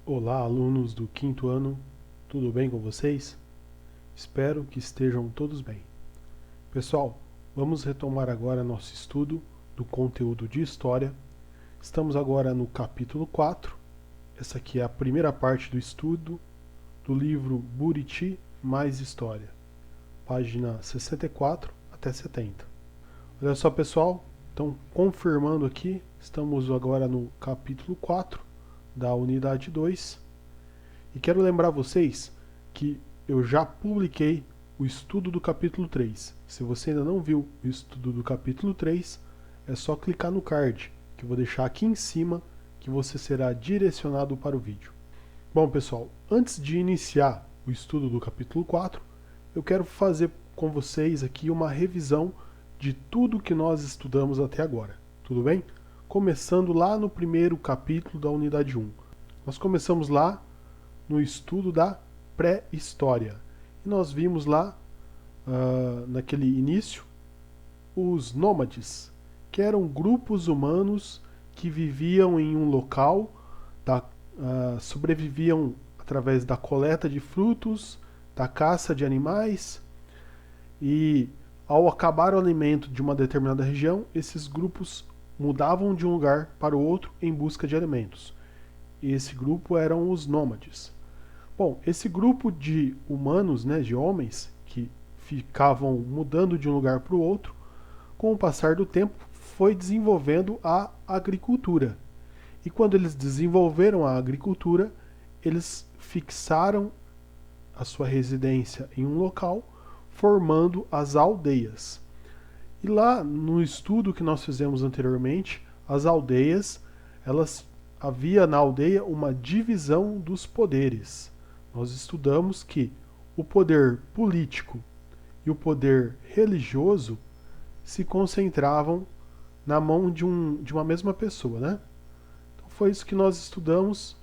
Olá, alunos do quinto ano, tudo bem com vocês? Espero que estejam todos bem. Pessoal, vamos retomar agora nosso estudo do conteúdo de História. Estamos agora no capítulo 4. Essa aqui é a primeira parte do estudo do livro Buriti mais História, página 64 até 70. Olha só, pessoal, então confirmando aqui, estamos agora no capítulo 4 da unidade 2. E quero lembrar vocês que eu já publiquei o estudo do capítulo 3. Se você ainda não viu o estudo do capítulo 3, é só clicar no card, que eu vou deixar aqui em cima, que você será direcionado para o vídeo. Bom, pessoal, antes de iniciar o estudo do capítulo 4, eu quero fazer com vocês aqui uma revisão de tudo que nós estudamos até agora. Tudo bem? Começando lá no primeiro capítulo da unidade 1. Nós começamos lá no estudo da pré-história. E nós vimos lá, naquele início, os nômades, que eram grupos humanos que viviam em um local, sobreviviam através da coleta de frutos, da caça de animais, e ao acabar o alimento de uma determinada região, esses grupos mudavam de um lugar para o outro em busca de alimentos. E esse grupo eram os nômades. Bom, esse grupo de humanos, né, de homens, que ficavam mudando de um lugar para o outro, com o passar do tempo, foi desenvolvendo a agricultura. E quando eles desenvolveram a agricultura, eles fixaram a sua residência em um local, formando as aldeias. E lá no estudo que nós fizemos anteriormente, as aldeias, havia na aldeia uma divisão dos poderes. Nós estudamos que o poder político e o poder religioso se concentravam na mão de uma mesma pessoa, né? Então foi isso que nós estudamos.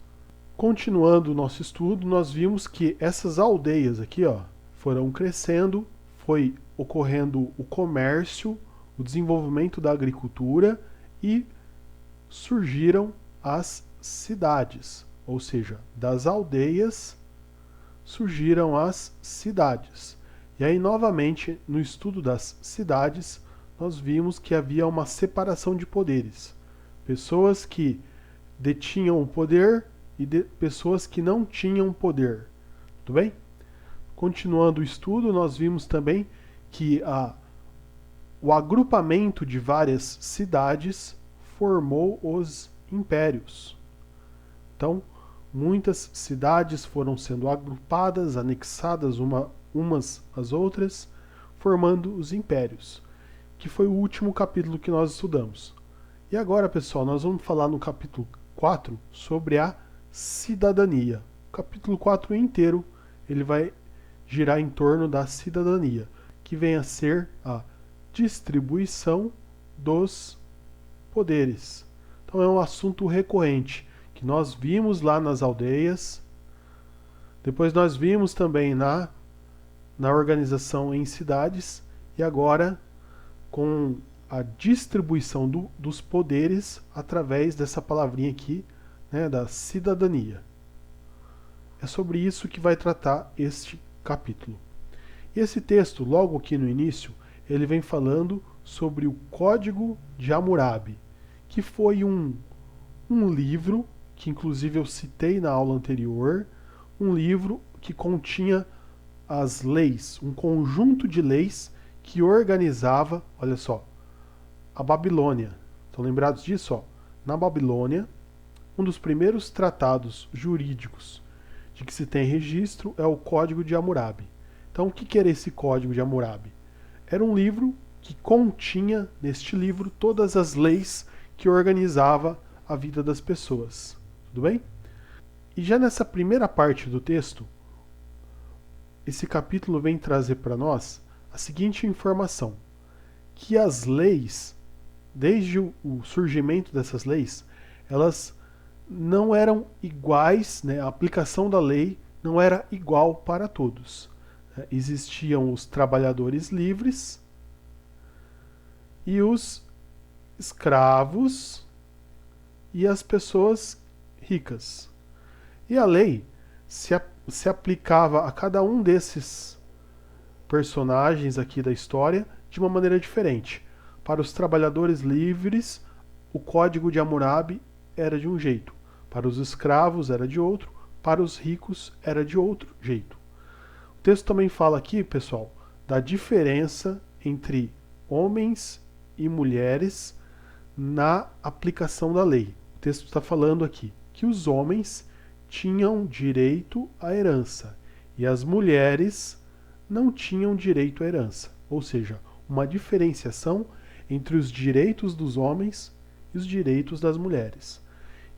Continuando o nosso estudo, nós vimos que essas aldeias aqui, ó, foram crescendo, foi ocorrendo o comércio, o desenvolvimento da agricultura e surgiram as cidades, ou seja, das aldeias surgiram as cidades. E aí, novamente, no estudo das cidades, nós vimos que havia uma separação de poderes. Pessoas que detinham o poder e pessoas que não tinham poder. Tudo bem? Continuando o estudo, nós vimos também que o agrupamento de várias cidades formou os impérios. Então, muitas cidades foram sendo agrupadas, anexadas umas às outras, formando os impérios, que foi o último capítulo que nós estudamos. E agora, pessoal, nós vamos falar no capítulo 4 sobre a cidadania. O capítulo 4 inteiro ele vai girar em torno da cidadania, que vem a ser a distribuição dos poderes. Então é um assunto recorrente que nós vimos lá nas aldeias, depois nós vimos também na organização em cidades, e agora com a distribuição dos poderes através dessa palavrinha aqui, né, da cidadania. É sobre isso que vai tratar este capítulo. E esse texto, logo aqui no início, ele vem falando sobre o Código de Hammurabi, que foi um livro que inclusive eu citei na aula anterior, um livro que continha as leis, um conjunto de leis que organizava, olha só, a Babilônia. Estão lembrados disso? Ó? Na Babilônia, um dos primeiros tratados jurídicos de que se tem registro é o Código de Hammurabi. Então, o que era esse Código de Hammurabi? Era um livro que continha, neste livro, todas as leis que organizava a vida das pessoas. Tudo bem? E já nessa primeira parte do texto, esse capítulo vem trazer para nós a seguinte informação: que as leis, desde o surgimento dessas leis, elas não eram iguais, né? A aplicação da lei não era igual para todos. Existiam os trabalhadores livres e os escravos e as pessoas ricas. E a lei se aplicava a cada um desses personagens aqui da história de uma maneira diferente. Para os trabalhadores livres, o Código de Hammurabi era de um jeito. Para os escravos era de outro. Para os ricos era de outro jeito. O texto também fala aqui, pessoal, da diferença entre homens e mulheres na aplicação da lei. O texto está falando aqui que os homens tinham direito à herança e as mulheres não tinham direito à herança. Ou seja, uma diferenciação entre os direitos dos homens e os direitos das mulheres.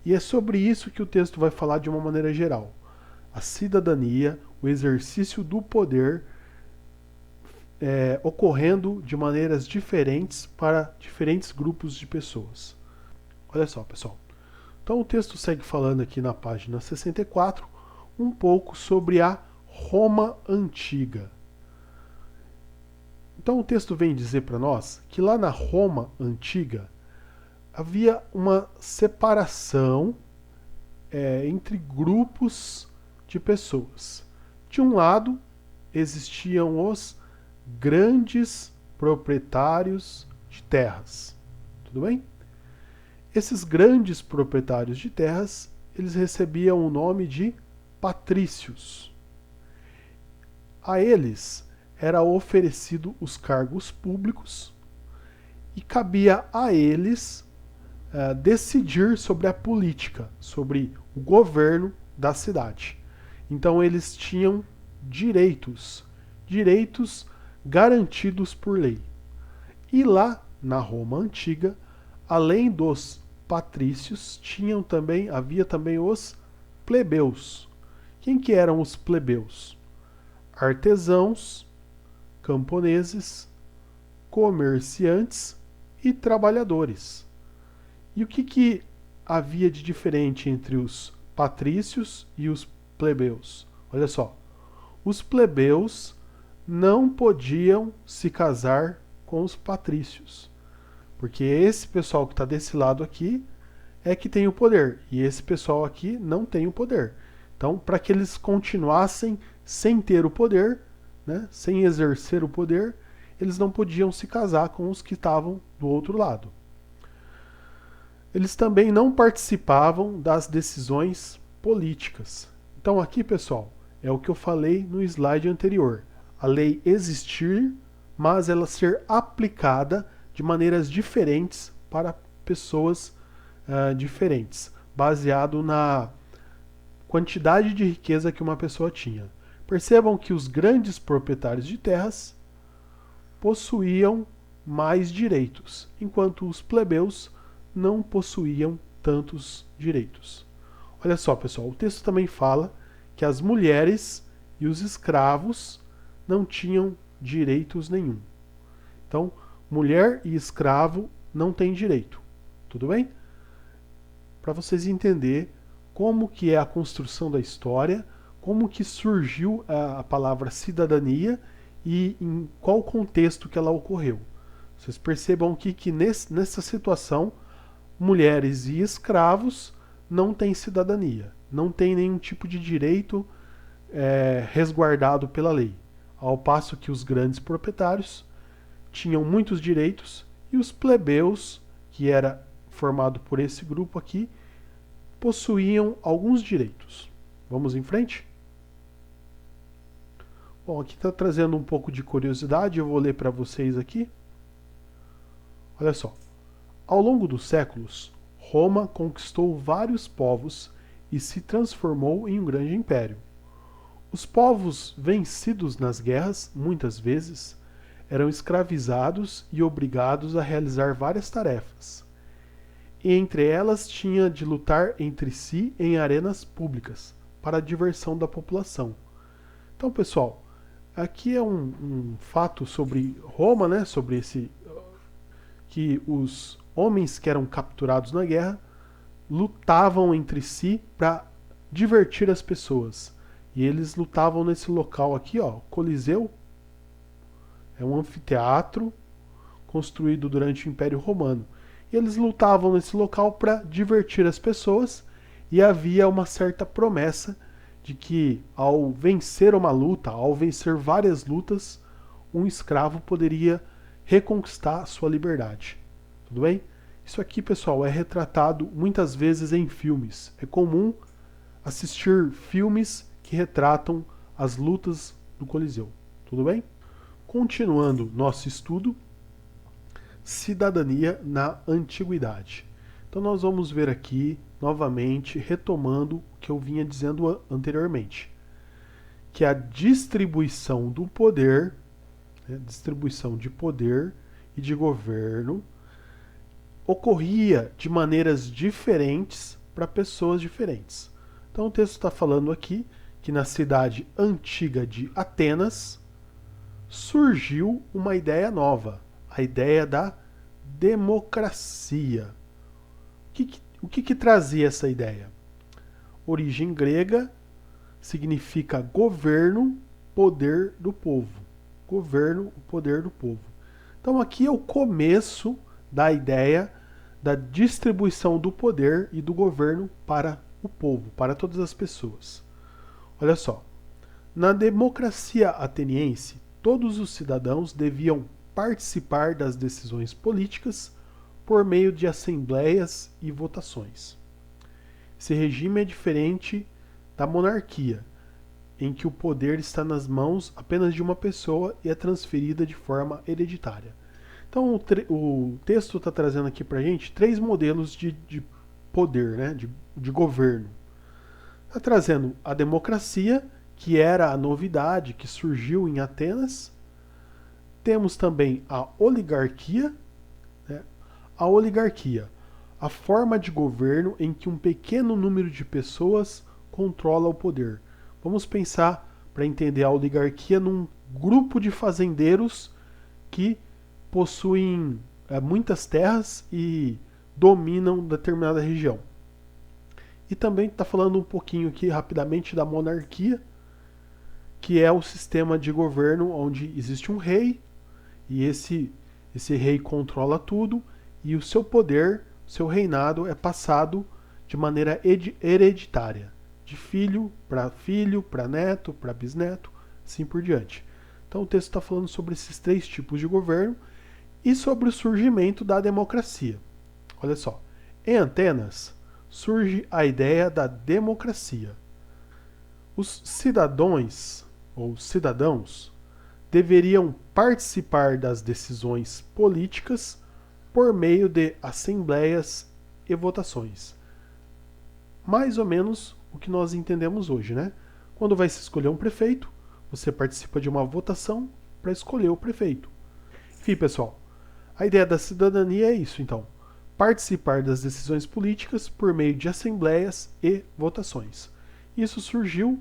E é sobre isso que o texto vai falar de uma maneira geral. A cidadania, o exercício do poder ocorrendo de maneiras diferentes para diferentes grupos de pessoas. Olha só, pessoal. Então o texto segue falando aqui na página 64 um pouco sobre a Roma Antiga. Então o texto vem dizer para nós que lá na Roma Antiga havia uma separação entre grupos de pessoas. De um lado existiam os grandes proprietários de terras. Tudo bem? Esses grandes proprietários de terras, eles recebiam o nome de patrícios. A eles era oferecido os cargos públicos e cabia a eles decidir sobre a política, sobre o governo da cidade. Então eles tinham direitos garantidos por lei. E lá na Roma Antiga, além dos patrícios, havia também os plebeus. Quem que eram os plebeus? Artesãos, camponeses, comerciantes e trabalhadores. E o que havia de diferente entre os patrícios e os plebeus? Olha só, os plebeus não podiam se casar com os patrícios, porque esse pessoal que está desse lado aqui é que tem o poder, e esse pessoal aqui não tem o poder. Então, para que eles continuassem sem ter o poder, né, sem exercer o poder, eles não podiam se casar com os que estavam do outro lado. Eles também não participavam das decisões políticas. Então aqui, pessoal, é o que eu falei no slide anterior. A lei existir, mas ela ser aplicada de maneiras diferentes para pessoas diferentes, baseado na quantidade de riqueza que uma pessoa tinha. Percebam que os grandes proprietários de terras possuíam mais direitos, enquanto os plebeus não possuíam tantos direitos. Olha só, pessoal, o texto também fala que as mulheres e os escravos não tinham direitos nenhum. Então, mulher e escravo não têm direito. Tudo bem? Para vocês entenderem como que é a construção da história, como que surgiu a palavra cidadania e em qual contexto que ela ocorreu. Vocês percebam aqui que nessa situação, mulheres e escravos não têm cidadania, não têm nenhum tipo de direito resguardado pela lei. Ao passo que os grandes proprietários tinham muitos direitos e os plebeus, que era formado por esse grupo aqui, possuíam alguns direitos. Vamos em frente? Bom, aqui está trazendo um pouco de curiosidade, eu vou ler para vocês aqui. Olha só. Ao longo dos séculos, Roma conquistou vários povos e se transformou em um grande império. Os povos vencidos nas guerras, muitas vezes, eram escravizados e obrigados a realizar várias tarefas. E entre elas tinha de lutar entre si em arenas públicas, para a diversão da população. Então, pessoal, aqui é um fato sobre Roma, né? Sobre que os homens que eram capturados na guerra lutavam entre si para divertir as pessoas. E eles lutavam nesse local aqui, ó, Coliseu. É um anfiteatro construído durante o Império Romano. E eles lutavam nesse local para divertir as pessoas e havia uma certa promessa de que ao vencer uma luta, ao vencer várias lutas, um escravo poderia reconquistar sua liberdade. Tudo bem? Isso aqui, pessoal, é retratado muitas vezes em filmes. É comum assistir filmes que retratam as lutas do Coliseu. Tudo bem? Continuando nosso estudo, cidadania na antiguidade. Então nós vamos ver aqui, novamente, retomando o que eu vinha dizendo anteriormente, que a distribuição do poder, distribuição de poder e de governo, ocorria de maneiras diferentes para pessoas diferentes. Então o texto está falando aqui que na cidade antiga de Atenas surgiu uma ideia nova, a ideia da democracia. O que trazia essa ideia? Origem grega, significa governo, poder do povo. Governo, o poder do povo. Então aqui é o começo da ideia da distribuição do poder e do governo para o povo, para todas as pessoas. Olha só, na democracia ateniense, todos os cidadãos deviam participar das decisões políticas por meio de assembleias e votações. Esse regime é diferente da monarquia, em que o poder está nas mãos apenas de uma pessoa e é transferida de forma hereditária. Então o texto está trazendo aqui para a gente 3 modelos de poder, né, de governo. Está trazendo a democracia, que era a novidade que surgiu em Atenas. Temos também a oligarquia. Né? A oligarquia, a forma de governo em que um pequeno número de pessoas controla o poder. Vamos pensar, para entender a oligarquia, num grupo de fazendeiros que possuem muitas terras e dominam determinada região. E também está falando um pouquinho aqui rapidamente da monarquia, que é o sistema de governo onde existe um rei e esse rei controla tudo e o seu poder, seu reinado é passado de maneira hereditária, de filho, para neto, para bisneto, assim por diante. Então o texto está falando sobre esses 3 tipos de governo e sobre o surgimento da democracia. Olha só, em Atenas surge a ideia da democracia. Os cidadãos ou cidadãos deveriam participar das decisões políticas por meio de assembleias e votações. Mais ou menos o que nós entendemos hoje, né? Quando vai se escolher um prefeito, você participa de uma votação para escolher o prefeito. Enfim, pessoal, a ideia da cidadania é isso, então. Participar das decisões políticas por meio de assembleias e votações. Isso surgiu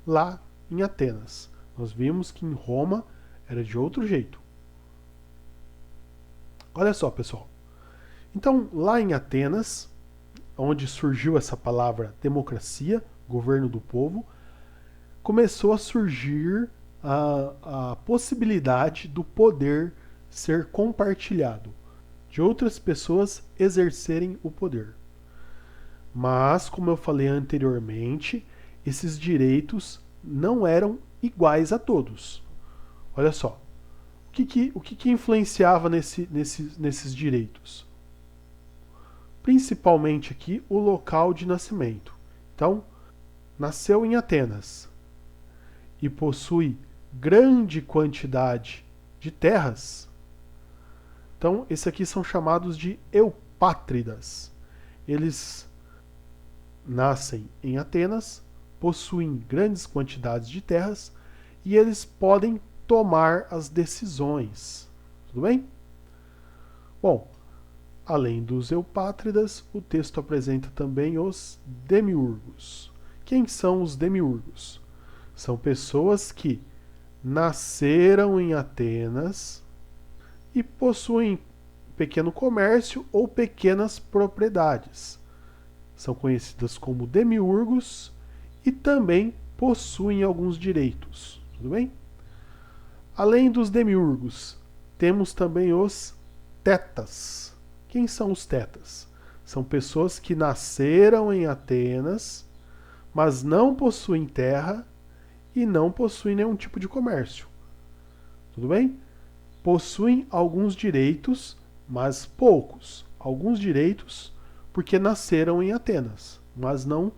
lá em Atenas. Nós vimos que em Roma era de outro jeito. Olha só, pessoal. Então, lá em Atenas, onde surgiu essa palavra democracia, governo do povo, começou a surgir a possibilidade do poder ser compartilhado, de outras pessoas exercerem o poder. Mas, como eu falei anteriormente, esses direitos não eram iguais a todos. Olha só, o que influenciava nesses direitos? Principalmente aqui o local de nascimento. Então, nasceu em Atenas e possui grande quantidade de terras. Então, esses aqui são chamados de eupátridas. Eles nascem em Atenas, possuem grandes quantidades de terras e eles podem tomar as decisões. Tudo bem? Bom, além dos eupátridas, o texto apresenta também os demiurgos. Quem são os demiurgos? São pessoas que nasceram em Atenas e possuem pequeno comércio ou pequenas propriedades. São conhecidas como demiurgos e também possuem alguns direitos. Tudo bem? Além dos demiurgos, temos também os tetas. Quem são os tetas? São pessoas que nasceram em Atenas, mas não possuem terra e não possuem nenhum tipo de comércio. Tudo bem? Possuem alguns direitos, mas poucos. Alguns direitos porque nasceram em Atenas, mas não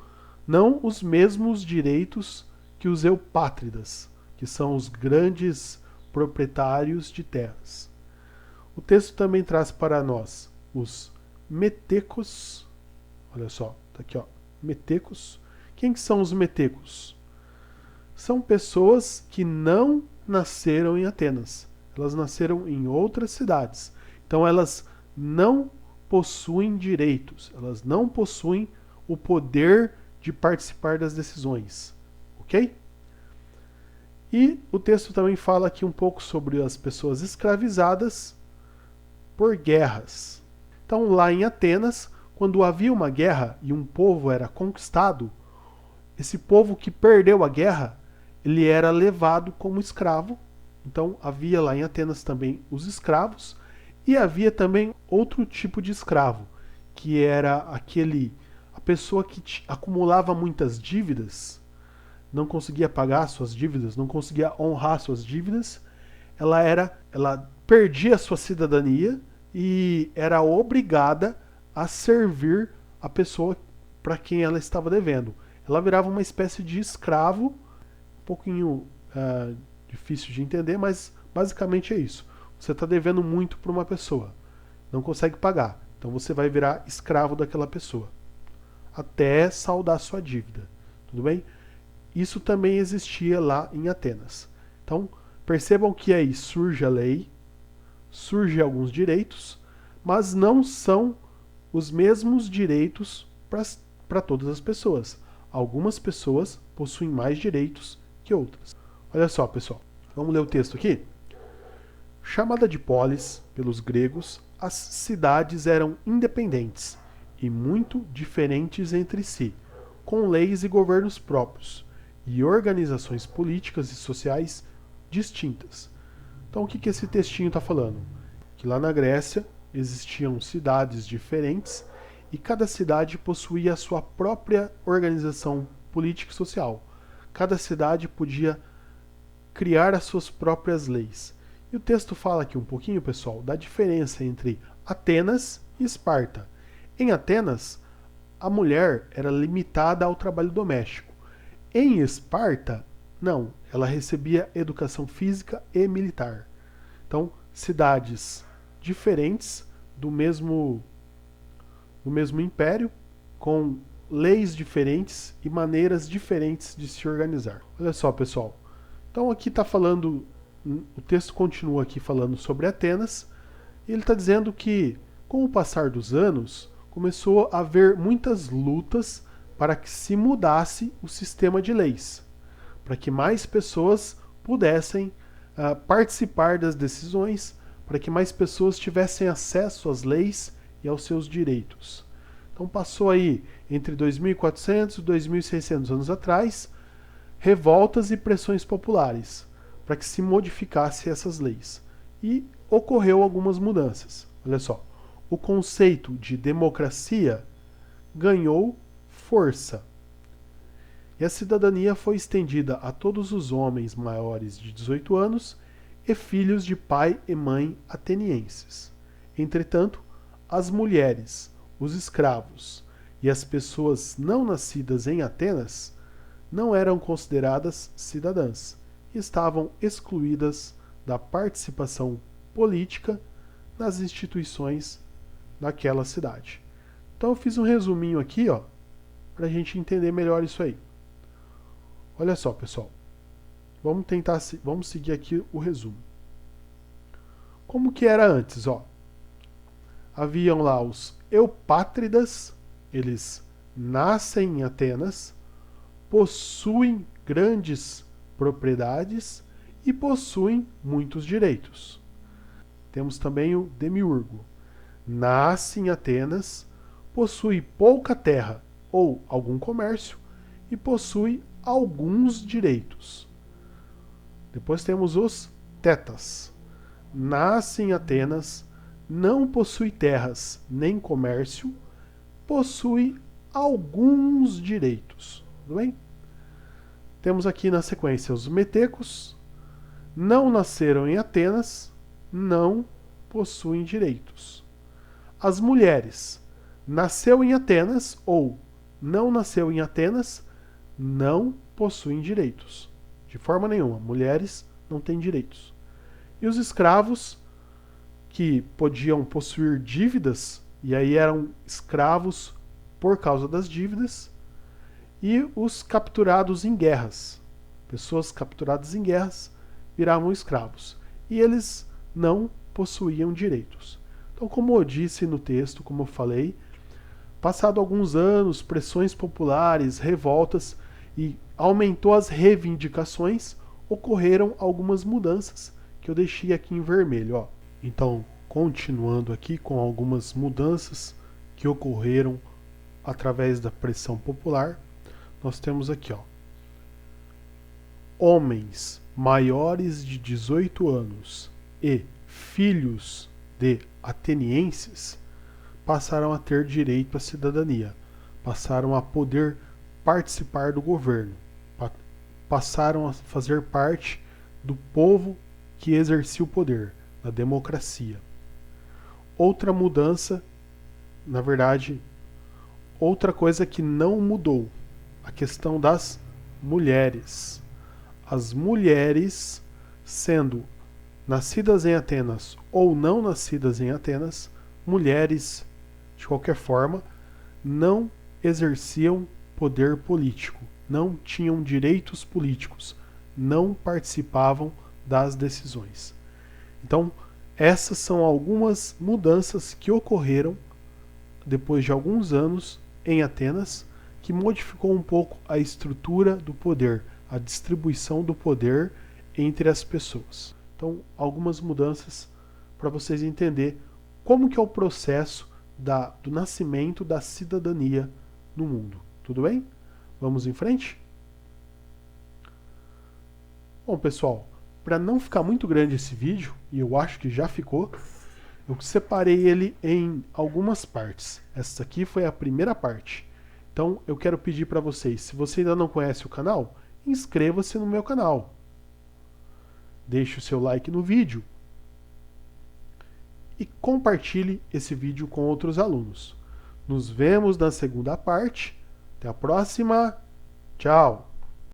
os mesmos direitos que os eupátridas, que são os grandes proprietários de terras. O texto também traz para nós os metecos. Olha só, tá aqui, ó, metecos. Quem que são os metecos? São pessoas que não nasceram em Atenas. Elas nasceram em outras cidades. Então elas não possuem direitos, elas não possuem o poder de participar das decisões. Ok? E o texto também fala aqui um pouco sobre as pessoas escravizadas por guerras. Então, lá em Atenas, quando havia uma guerra e um povo era conquistado, esse povo que perdeu a guerra, ele era levado como escravo. Então, havia lá em Atenas também os escravos, e havia também outro tipo de escravo, que era a pessoa que acumulava muitas dívidas, não conseguia pagar suas dívidas, não conseguia honrar suas dívidas, ela perdia a sua cidadania e era obrigada a servir a pessoa para quem ela estava devendo. Ela virava uma espécie de escravo, um pouquinho difícil de entender, mas basicamente é isso. Você está devendo muito para uma pessoa, não consegue pagar, então você vai virar escravo daquela pessoa, até saldar sua dívida. Tudo bem? Isso também existia lá em Atenas. Então, percebam que aí surge a lei, surgem alguns direitos, mas não são os mesmos direitos para todas as pessoas. Algumas pessoas possuem mais direitos que outras. Olha só, pessoal. Vamos ler o texto aqui? Chamada de polis pelos gregos, as cidades eram independentes e muito diferentes entre si, com leis e governos próprios, e organizações políticas e sociais distintas. Então, o que esse textinho está falando? Que lá na Grécia existiam cidades diferentes e cada cidade possuía a sua própria organização política e social. Cada cidade podia criar as suas próprias leis. E o texto fala aqui um pouquinho, pessoal, da diferença entre Atenas e Esparta. Em Atenas, a mulher era limitada ao trabalho doméstico. Em Esparta, não, ela recebia educação física e militar. Então, cidades diferentes do mesmo império, com leis diferentes e maneiras diferentes de se organizar. Olha só, pessoal. Então aqui está falando, o texto continua aqui falando sobre Atenas, e ele está dizendo que, com o passar dos anos, começou a haver muitas lutas para que se mudasse o sistema de leis, para que mais pessoas pudessem participar das decisões, para que mais pessoas tivessem acesso às leis e aos seus direitos. Então passou aí, entre 2.400 e 2.600 anos atrás, revoltas e pressões populares, para que se modificasse essas leis. E ocorreu algumas mudanças. Olha só, o conceito de democracia ganhou força. E a cidadania foi estendida a todos os homens maiores de 18 anos e filhos de pai e mãe atenienses. Entretanto, as mulheres, os escravos e as pessoas não nascidas em Atenas não eram consideradas cidadãs e estavam excluídas da participação política nas instituições daquela cidade. Então eu fiz um resuminho aqui, ó, para a gente entender melhor isso aí. Olha só, pessoal. Vamos seguir aqui o resumo. Como que era antes, ó? Haviam lá os eupátridas, eles nascem em Atenas, possuem grandes propriedades e possuem muitos direitos. Temos também o demiurgo. Nasce em Atenas, possui pouca terra ou algum comércio e possui alguns direitos. Depois temos os tetas. Nasce em Atenas, não possui terras nem comércio, possui alguns direitos. Tudo bem? Temos aqui na sequência os metecos, não nasceram em Atenas, não possuem direitos. As mulheres, nasceu em Atenas ou não nasceu em Atenas, não possuem direitos. De forma nenhuma, mulheres não têm direitos. E os escravos, que podiam possuir dívidas, e aí eram escravos por causa das dívidas, e os capturados em guerras. Pessoas capturadas em guerras viravam escravos. E eles não possuíam direitos. Então, como eu disse no texto, como eu falei, passado alguns anos, pressões populares, revoltas e aumentou as reivindicações, ocorreram algumas mudanças que eu deixei aqui em vermelho. Ó. Então, continuando aqui com algumas mudanças que ocorreram através da pressão popular, nós temos aqui, ó, homens maiores de 18 anos e filhos de atenienses passaram a ter direito à cidadania, passaram a poder participar do governo, passaram a fazer parte do povo que exercia o poder, da democracia. Outra mudança, na verdade, outra coisa que não mudou, a questão das mulheres. As mulheres, sendo nascidas em Atenas ou não nascidas em Atenas, mulheres, de qualquer forma, não exerciam poder político, não tinham direitos políticos, não participavam das decisões. Então, essas são algumas mudanças que ocorreram depois de alguns anos em Atenas, que modificou um pouco a estrutura do poder, a distribuição do poder entre as pessoas. Então, algumas mudanças para vocês entenderem como que é o processo do nascimento da cidadania no mundo. Tudo bem? Vamos em frente? Bom, pessoal, para não ficar muito grande esse vídeo, e eu acho que já ficou, eu separei ele em algumas partes. Essa aqui foi a primeira parte. Então, eu quero pedir para vocês, se você ainda não conhece o canal, inscreva-se no meu canal. Deixe o seu like no vídeo. E compartilhe esse vídeo com outros alunos. Nos vemos na segunda parte. Até a próxima. Tchau!